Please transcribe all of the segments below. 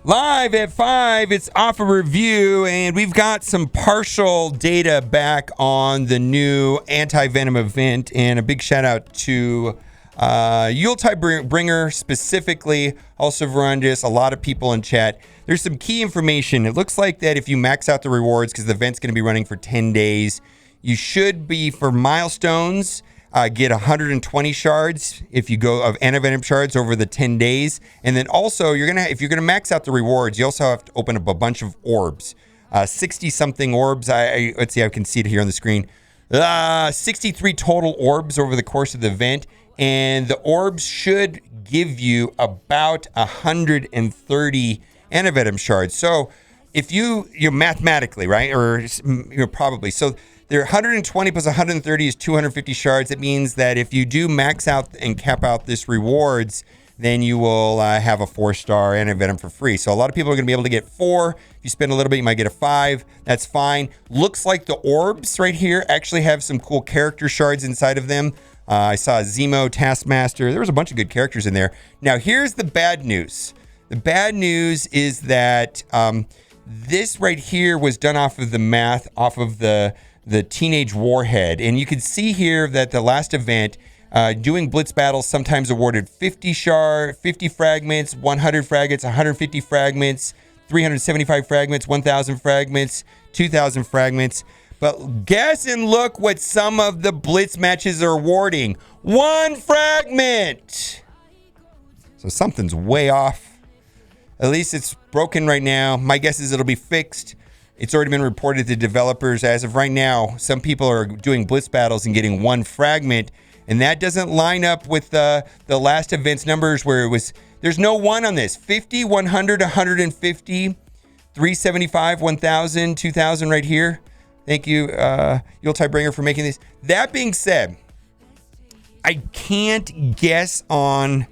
Live at 5, it's Off a Review, and we've got some partial data back on the new Anti-Venom event, and a big shout out to Yuletide Bringer specifically, also Verandis, a lot of people in chat. There's some key information. It looks like that if you max out the rewards, because the event's going to be running for 10 days, you should be, for milestones, get 120 shards if you go of Anti-Venom shards over the 10 days. And then also, if you're gonna max out the rewards, you also have to open up a bunch of orbs. 60-something orbs. Let's see, I can see it here on the screen. 63 total orbs over the course of the event. And the orbs should give you about 130 Anti-Venom shards. So if you mathematically, right? Or probably. So there 120 plus 130 is 250 shards. It means that if you do max out and cap out this rewards, then you will have a 4-star Anti-Venom for free. So a lot of people are going to be able to get 4. If you spend a little bit, you might get a 5. That's fine. Looks like the orbs right here actually have some cool character shards inside of them. I saw Zemo, Taskmaster. There was a bunch of good characters in there. Now, here's the bad news. The bad news is that this right here was done off of the math, off of the Teenage Warhead. And you can see here that the last event, doing Blitz battles sometimes awarded 50 fragments, 100 fragments, 150 fragments, 375 fragments, 1,000 fragments, 2,000 fragments. But guess and look what some of the Blitz matches are awarding. 1 fragment! So something's way off. At least it's broken right now. My guess is it'll be fixed. It's already been reported to developers. As of right now, some people are doing Blitz battles and getting 1 fragment, and that doesn't line up with the last event's numbers where it was, there's no 1 on this. 50, 100, 150, 375, 1,000, 2,000 right here. Thank you, Yuletide Bringer, for making this. That being said, I can't guess on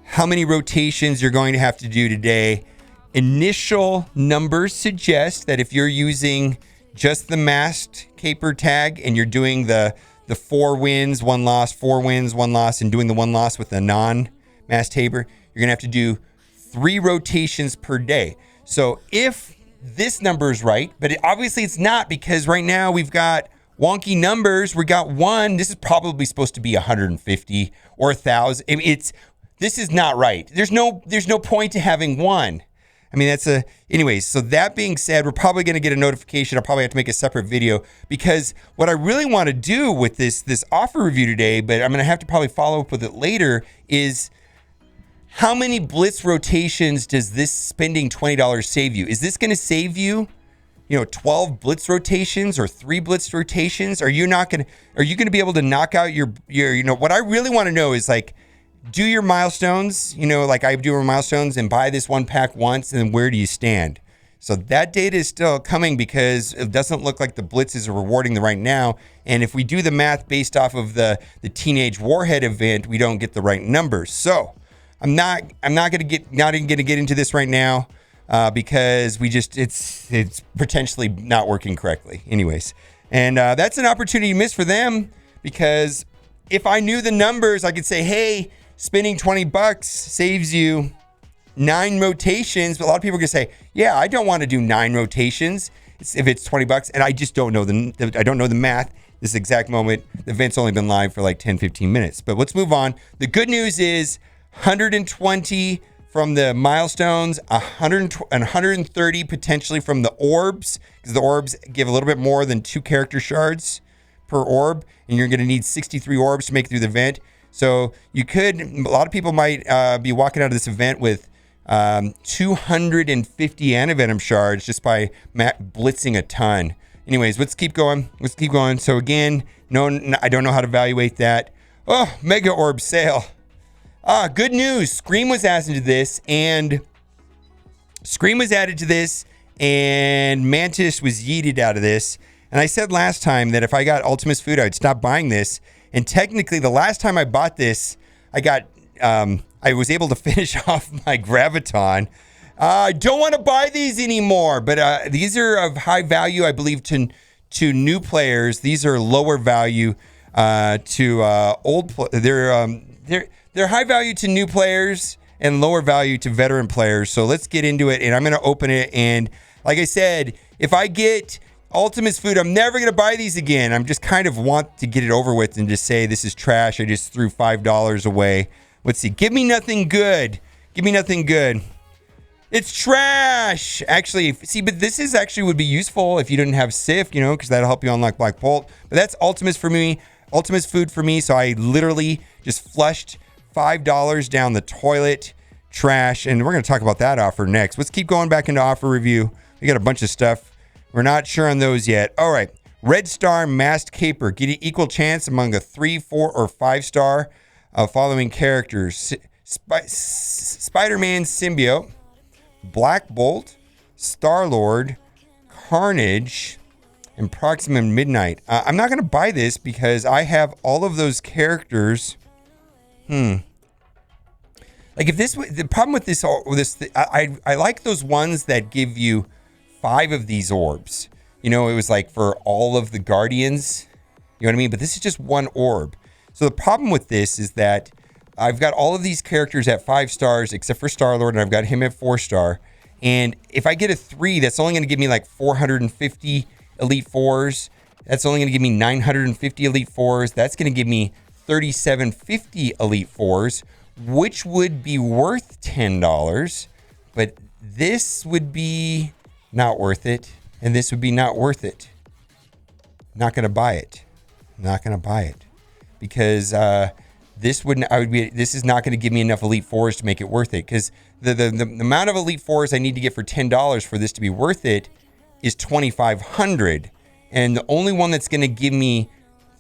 how many rotations you're going to have to do today. Initial numbers suggest that if you're using just the masked caper tag and you're doing the 4 wins, 1 loss, 4 wins, 1 loss, and doing the 1 loss with the non-masked caper, you're going to have to do 3 rotations per day. So if this number is right, but obviously it's not, because right now we've got wonky numbers. We got 1. This is probably supposed to be 150 or 1,000. I mean, this is not right. There's no point to having 1. I mean, anyways, so that being said, we're probably going to get a notification. I'll probably have to make a separate video, because what I really want to do with this offer review today, but I'm going to have to probably follow up with it later, is how many Blitz rotations does this spending $20 save you? Is this going to save you, 12 Blitz rotations or 3 Blitz rotations? Are you going to be able to knock out your, what I really want to know is, like, do your milestones, like I do my milestones, and buy this 1 pack once, and then where do you stand? So that data is still coming, because it doesn't look like the Blitzes are rewarding the right now. And if we do the math based off of the Teenage Warhead event, we don't get the right numbers. So I'm not going to get into this right now, because it's potentially not working correctly. Anyways, and that's an opportunity missed for them, because if I knew the numbers, I could say, hey, spending $20 saves you 9 rotations. But a lot of people are going to say, yeah, I don't want to do 9 rotations if it's $20. And I just don't know I don't know the math this exact moment. The event's only been live for like 10, 15 minutes. But let's move on. The good news is 120 from the milestones, 130 potentially from the orbs, because the orbs give a little bit more than 2 character shards per orb, and you're going to need 63 orbs to make it through the event. So a lot of people might be walking out of this event with 250 Anti-Venom shards just by blitzing a ton. Anyways, let's keep going. So again, I don't know how to evaluate that. Oh, Mega Orb sale. Good news. Scream was added to this, and Mantis was yeeted out of this. And I said last time that if I got Ultimus food, I'd stop buying this. And technically, the last time I bought this, I was able to finish off my Graviton. I don't want to buy these anymore, but these are of high value, I believe, to new players. These are lower value to old players. They're high value to new players, and lower value to veteran players. So let's get into it, and I'm going to open it. And like I said, if I get Ultimate's food, I'm never going to buy these again. I'm just kind of want to get it over with and just say this is trash. I just threw $5 away. Let's see. Give me nothing good. Give me nothing good. It's trash. Actually, see, but this is actually would be useful if you didn't have Sif, you know, because that'll help you unlock Black Bolt. But that's Ultimate's for me. Ultimate's food for me. So I literally just flushed $5 down the toilet. Trash. And we're going to talk about that offer next. Let's keep going back into offer review. We got a bunch of stuff. We're not sure on those yet. All right. Red Star Masked Caper. Get an equal chance among a 3, 4, or 5 star following characters. Spider-Man Symbiote, Black Bolt, Star-Lord, Carnage, and Proxima Midnight. I'm not going to buy this because I have all of those characters. Like if this, the problem with this, I like those ones that give you 5 of these orbs. You know, it was like for all of the Guardians. You know what I mean? But this is just one orb. So the problem with this is that I've got all of these characters at 5 stars except for Star-Lord, and I've got him at 4 star. And if I get a 3, that's only going to give me like 450 Elite 4s. That's only going to give me 950 Elite 4s. That's going to give me 3750 Elite 4s, which would be worth $10. But this would be not worth it, and this would be not worth it. Not going to buy it. Not going to buy it. Because this is not going to give me enough Elite 4s to make it worth it. Because the amount of Elite 4s I need to get for $10 for this to be worth it is 2,500. And the only one that's going to give me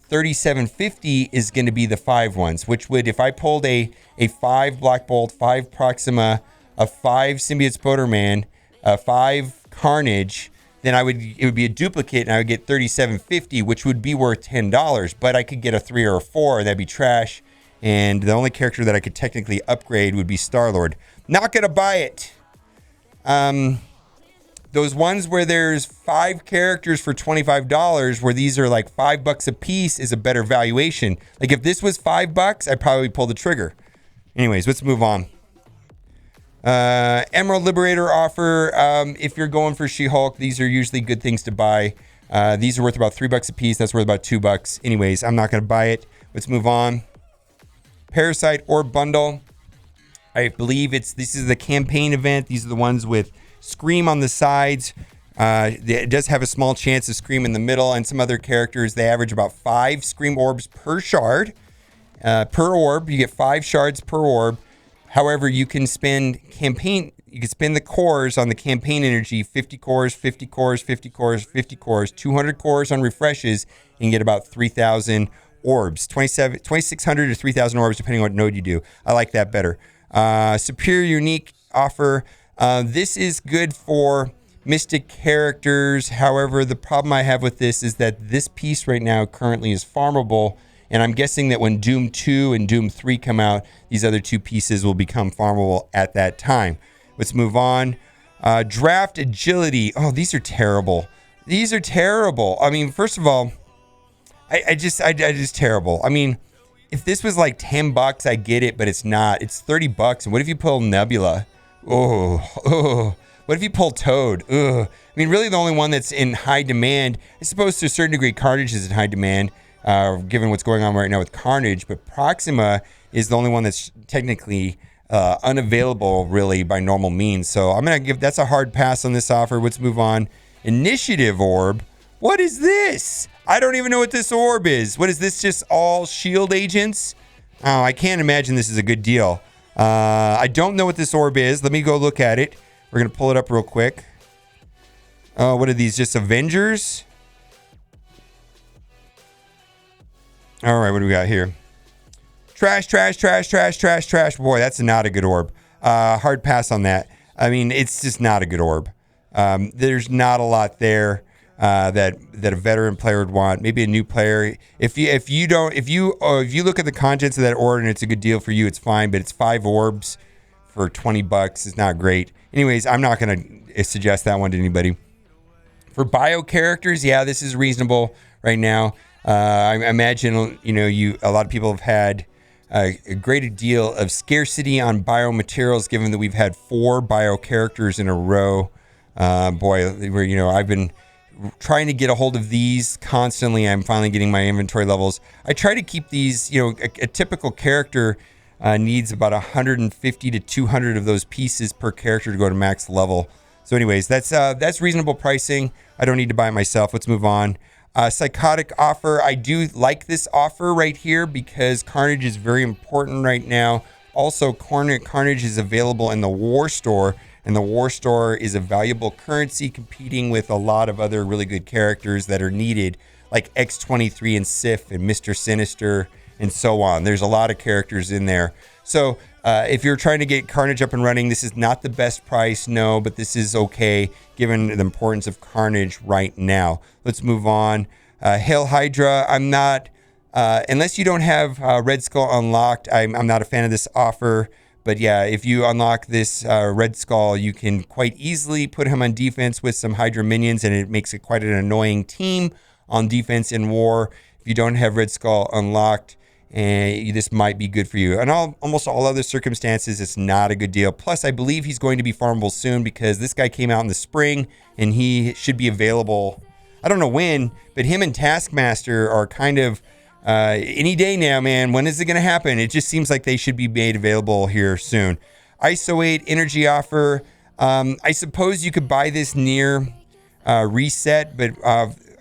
3,750 is going to be the 5 ones, which would, if I pulled a 5 Black Bolt, 5 Proxima, a 5 Symbiote Spider-Man, a 5 Carnage, then it would be a duplicate, and I would get 3,750, which would be worth $10. But I could get a 3 or a 4, and that'd be trash. And the only character that I could technically upgrade would be Star-Lord. Not gonna buy it. Those ones where there's 5 characters for $25, where these are like $5 a piece, is a better valuation. Like if this was $5, I'd probably pull the trigger. Anyways, let's move on. Emerald Liberator offer. If you're going for She-Hulk, these are usually good things to buy. These are worth about $3 a piece. That's worth about $2. Anyways, I'm not going to buy it. Let's move on. Parasite Orb Bundle. I believe this is the campaign event. These are the ones with Scream on the sides. It does have a small chance of Scream in the middle, and some other characters, they average about 5 Scream orbs per shard. Per orb, you get 5 shards per orb. However, you can spend the cores on the campaign energy, 50 cores, 50 cores, 50 cores, 50 cores, 200 cores on refreshes, and get about 3,000 orbs, 2,600 to 3,000 orbs, depending on what node you do. I like that better. Superior Unique offer. This is good for Mystic characters. However, the problem I have with this is that this piece right now currently is farmable. And I'm guessing that when Doom 2 and Doom 3 come out, these other 2 pieces will become farmable at that time. Let's move on. Draft Agility. Oh, these are terrible. These are terrible. I mean, first of all, I just terrible. I mean, if this was like $10, I get it, but it's not. It's $30. And what if you pull Nebula? Oh. What if you pull Toad? Ugh. I mean, really the only one that's in high demand, I suppose to a certain degree, Carnage is in high demand. Given what's going on right now with Carnage, but Proxima is the only one that's technically unavailable really by normal means. So I'm going to that's a hard pass on this offer. Let's move on. Initiative Orb. What is this? I don't even know what this orb is. What is this? Just all shield agents? Oh, I can't imagine this is a good deal. I don't know what this orb is. Let me go look at it. We're going to pull it up real quick. Oh, what are these? Just Avengers? All right, what do we got here? Trash. Boy, that's not a good orb. Hard pass on that. I mean, it's just not a good orb. There's not a lot there that a veteran player would want. Maybe a new player. If you look at the contents of that orb and it's a good deal for you, it's fine. But it's 5 orbs for $20. It's not great. Anyways, I'm not going to suggest that one to anybody. For bio characters, yeah, this is reasonable right now. I imagine a lot of people have had a great deal of scarcity on biomaterials, given that we've had 4 bio characters in a row. Boy, I've been trying to get a hold of these constantly. I'm finally getting my inventory levels. I try to keep these, a typical character needs about 150 to 200 of those pieces per character to go to max level. So anyways, that's reasonable pricing. I don't need to buy it myself. Let's move on. Psychotic offer. I do like this offer right here because Carnage is very important right now. Also, Carnage is available in the War Store, and the War Store is a valuable currency competing with a lot of other really good characters that are needed, like X-23 and Sif and Mr. Sinister and so on. There's a lot of characters in there. So if you're trying to get Carnage up and running, this is not the best price, no, but this is okay given the importance of Carnage right now. Let's move on. Hail Hydra. I'm not, unless you don't have Red Skull unlocked, I'm not a fan of this offer. But yeah, if you unlock this Red Skull, you can quite easily put him on defense with some Hydra minions, and it makes it quite an annoying team on defense in war. If you don't have Red Skull unlocked, and this might be good for you. And almost all other circumstances, it's not a good deal. Plus, I believe he's going to be farmable soon because this guy came out in the spring and he should be available. I don't know when, but him and Taskmaster are kind of any day now, man. When is it going to happen? It just seems like they should be made available here soon. ISO 8 energy offer. I suppose you could buy this near reset, but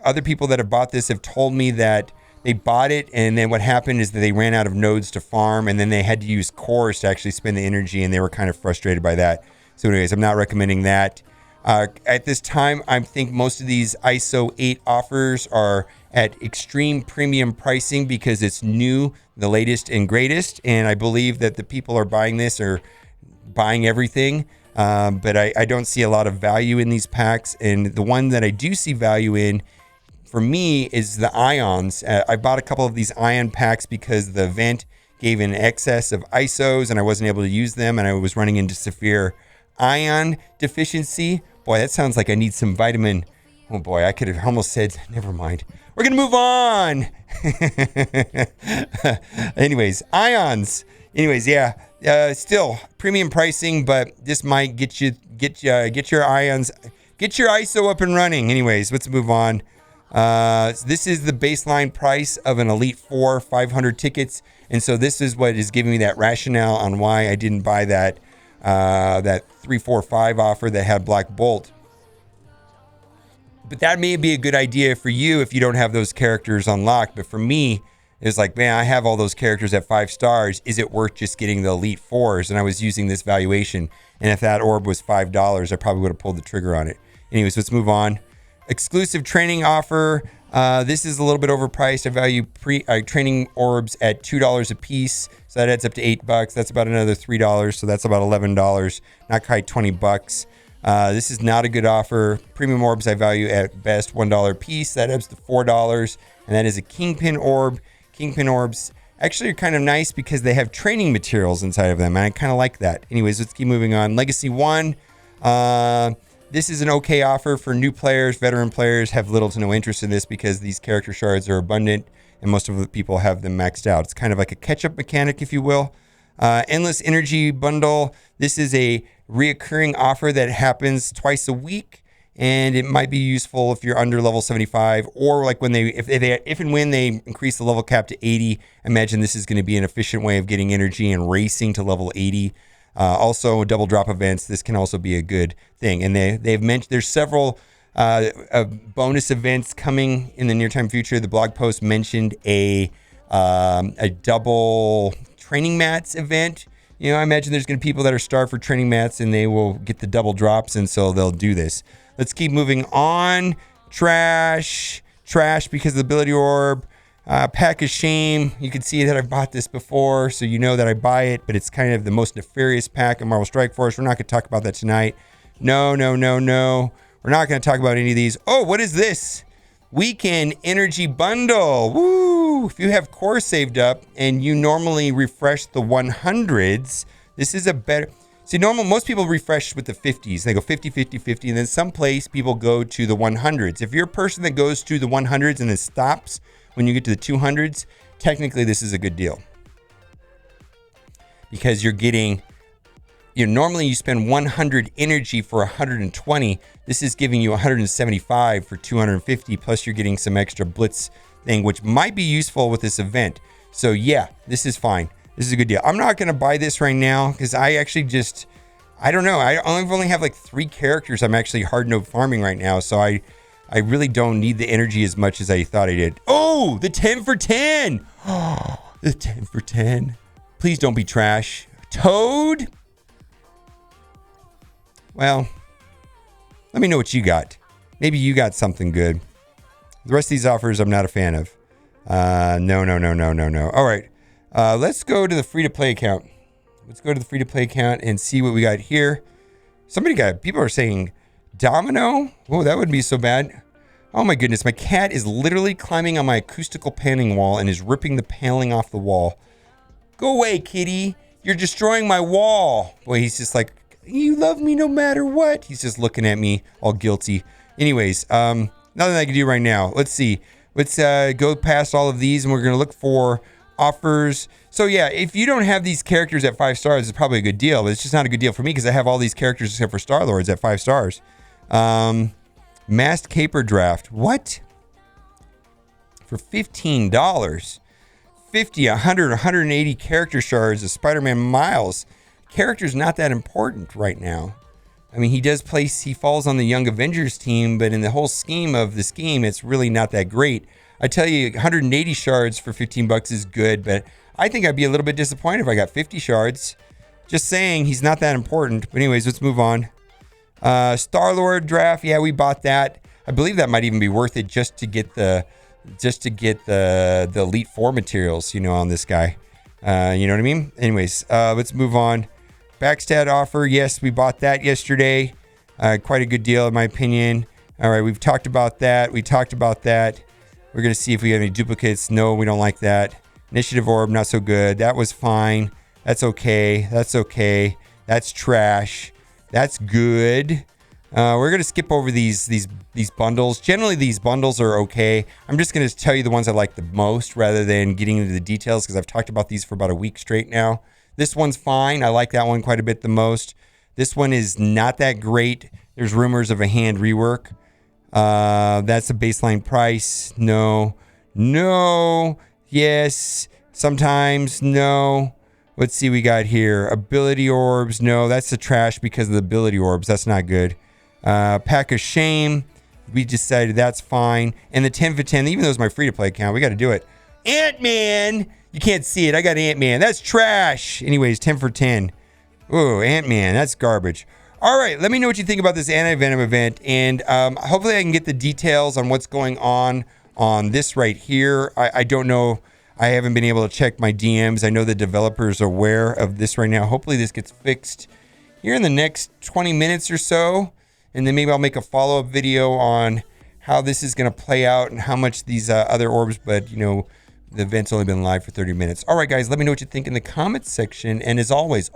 other people that have bought this have told me that they bought it, and then what happened is that they ran out of nodes to farm, and then they had to use cores to actually spend the energy, and they were kind of frustrated by that. So anyways, I'm not recommending that. At this time, I think most of these ISO 8 offers are at extreme premium pricing because it's new, the latest and greatest, and I believe that the people are buying this are buying everything, but I don't see a lot of value in these packs, and the one that I do see value in for me is the ions. I bought a couple of these ion packs because the event gave an excess of ISOs and I wasn't able to use them, and I was running into severe ion deficiency. Boy, that sounds like I need some vitamin. Oh boy, I could have almost said, never mind. We're going to move on. Anyways, ions. Anyways, yeah, still premium pricing, but this might get your ions, get your ISO up and running. Anyways, let's move on. This is the baseline price of an Elite 4 500 tickets, and so this is what is giving me that rationale on why I didn't buy that 345 offer that had Black Bolt. But that may be a good idea for you if you don't have those characters unlocked. But for me, it's like, man, I have all those characters at 5 stars. Is it worth just getting the Elite 4s? And I was using this valuation, and if that orb was $5, I probably would have pulled the trigger on it. Anyways, let's move on. Exclusive training offer. This is a little bit overpriced. I value training orbs at $2 a piece, so that adds up to $8. That's about another $3, so that's about $11. Not quite $20. This is not a good offer. Premium orbs I value at best $1 a piece. That adds to $4, and that is a Kingpin orb. Kingpin orbs actually are kind of nice because they have training materials inside of them, and I kind of like that. Anyways, let's keep moving on. Legacy 1. This is an okay offer for new players. Veteran players have little to no interest in this because these character shards are abundant and most of the people have them maxed out. It's kind of like a catch-up mechanic, if you will. Endless Energy Bundle. This is a reoccurring offer that happens twice a week, and it might be useful if you're under level 75, or like when if and when they increase the level cap to 80. Imagine this is going to be an efficient way of getting energy and racing to level 80. Also, double drop events. This can also be a good thing. And they've mentioned there's several bonus events coming in the near time future. The blog post mentioned a double training mats event. You know, I imagine there's going to be people that are starved for training mats and they will get the double drops, and so they'll do this. Let's keep moving on. Trash because of the ability orb. Pack of Shame. You can see that I bought this before, so you know that I buy it, but it's kind of the most nefarious pack of Marvel Strike Force. We're not going to talk about that tonight. No. We're not going to talk about any of these. Oh, what is this? Weekend Energy Bundle. Woo! If you have core saved up and you normally refresh the 100s, this is a better... See, most people refresh with the 50s. They go 50, 50, 50, and then someplace people go to the 100s. If you're a person that goes to the 100s and then stops when you get to the 200s, technically this is a good deal. because you're getting, normally you spend 100 energy for 120. This is giving you 175 for 250, plus you're getting some extra Blitz thing, which might be useful with this event. So yeah, this is fine. This is a good deal. I'm not going to buy this right now because I actually I don't know. I only have like 3 characters I'm actually hard node farming right now. So I really don't need the energy as much as I thought I did. Oh, the 10 for 10. Oh, the 10 for 10. Please don't be trash. Toad? Well, let me know what you got. Maybe you got something good. The rest of these offers I'm not a fan of. No. All right. Let's go to the free-to-play account. Let's go to the free-to-play account and see what we got here. People are saying domino. Oh, that wouldn't be so bad. Oh my goodness, my cat is literally climbing on my acoustical paneling wall and is ripping the paneling off the wall. Go away, kitty. You're destroying my wall. Boy, he's just like, you love me no matter what. He's just looking at me all guilty. Anyways, nothing I can do right now. Let's see. Let's go past all of these and we're going to look for offers. So yeah, if you don't have these characters at 5 stars, it's probably a good deal, but it's just not a good deal for me because I have all these characters except for Star-Lords at 5 stars. Masked Caper Draft. What? For $15. 50, 100, 180 character shards of Spider-Man Miles. Character's not that important right now. I mean, he falls on the Young Avengers team, but in the whole scheme of the scheme, it's really not that great. I tell you, 180 shards for 15 bucks is good, but I think I'd be a little bit disappointed if I got 50 shards. Just saying, he's not that important. But anyways, let's move on. Star-Lord draft, yeah, we bought that. I believe that might even be worth it just to get the Elite Four materials, on this guy. You know what I mean? Anyways, let's move on. Backstat offer, yes, we bought that yesterday. Quite a good deal in my opinion. All right, we've talked about that. We're going to see if we have any duplicates. No, we don't like that. Initiative orb, not so good. That was fine. That's okay. That's trash. That's good. We're going to skip over these bundles. Generally, these bundles are okay. I'm just going to tell you the ones I like the most rather than getting into the details because I've talked about these for about a week straight now. This one's fine. I like that one quite a bit the most. This one is not that great. There's rumors of a hand rework. That's a baseline price. No. Yes. Sometimes. No. Let's see what we got here. Ability orbs. No, that's the trash because of the ability orbs. That's not good. Pack of shame. We decided that's fine. And the 10 for 10, even though it's my free-to-play account, we got to do it. Ant-Man. You can't see it. I got Ant-Man. That's trash. Anyways, 10 for 10. Ooh, Ant-Man. That's garbage. All right. Let me know what you think about this Anti-Venom event. And hopefully I can get the details on what's going on this right here. I don't know. I haven't been able to check my DMs. I know the developers are aware of this right now. Hopefully this gets fixed here in the next 20 minutes or so. And then maybe I'll make a follow-up video on how this is going to play out and how much these other orbs, but, the event's only been live for 30 minutes. All right, guys, let me know what you think in the comments section. And as always,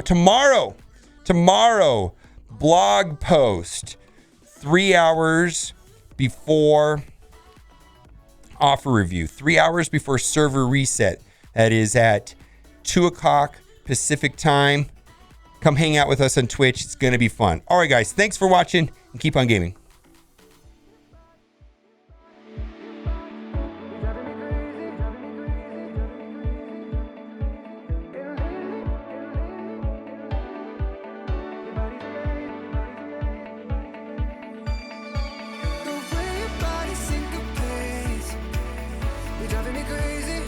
tomorrow, blog post 3 hours before offer review, 3 hours before server reset. That is at 2 o'clock Pacific time. Come hang out with us on Twitch. It's going to be fun. All right, guys, thanks for watching and keep on gaming.